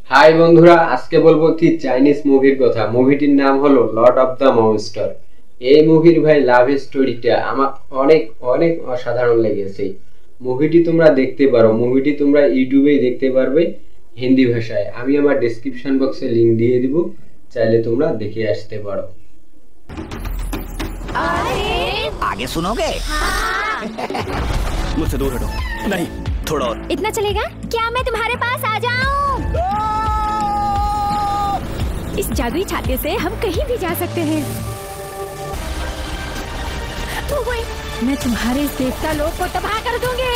High বন্ধুরা, আজকে বলবো কি চাইনিজ মুভির কথা। মুভিটির নাম হলো লর্ড অফ দ্য মনস্টার। এই মুভির ভাই লাভ স্টোরিটা আমার অনেক অনেক অসাধারণ লেগেছে। মুভিটি তোমরা দেখতে পারো, মুভিটি তোমরা ইউটিউবেই দেখতে পারবে হিন্দি ভাষায়। আমি আমার ডেসক্রিপশন বক্সে লিংক দিয়ে দিব, চাইলে তোমরা দেখে আসতে পারো। आगे सुनोगे? मुझसे दूर हटो। नहीं, थोड़ा और। इतना चलेगा? क्या मैं तुम्हारे पास आ जाऊं? इस जादुई छाते से हम कहीं भी जा सकते हैं। मैं तुम्हारे इस देवता लोक को तबाह कर दूंगी।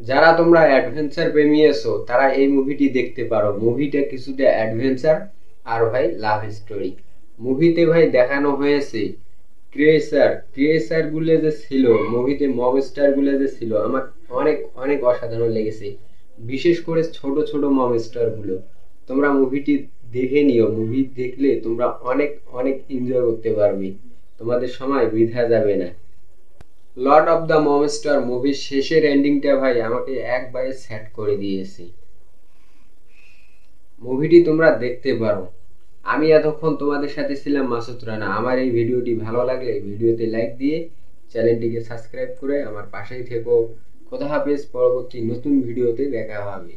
যারা তোমরা অ্যাডভেঞ্চার প্রেমী আছো তারা এই মুভিটি দেখতে পারো। মুভিটা কিছুটা অ্যাডভেঞ্চার আর ভাই লাভ স্টোরি। মুভিতে ভাই দেখানো হয়েছে ক্রিয়েচার গুলো যে ছিল মুভিতে, মবস্টার গুলো যে ছিল, আমার অনেক অনেক অসাধারণ লেগেছে। বিশেষ করে ছোট ছোট মবস্টার গুলো। তোমরা মুভিটি দেখে নিও, মুভি দেখলে তোমরা অনেক অনেক এনজয় করতে পারবে, তোমাদের সময় বৃথা যাবে না। লর্ড অফ দ্য মনস্টার মুভির শেষের এন্ডিংটা ভাই আমাকে একবারে সেট করে দিয়েছে। মুভিটি তোমরা দেখতে পারো। আমি এতক্ষণ তোমাদের সাথে ছিলাম মাসুদ রানা। আমার এই ভিডিওটি ভালো লাগলে ভিডিওতে লাইক দিয়ে চ্যানেলটিকে সাবস্ক্রাইব করে আমার পাশেই থেকো। খোদা হাফেজ, পরবর্তী নতুন ভিডিওতে দেখা হবে।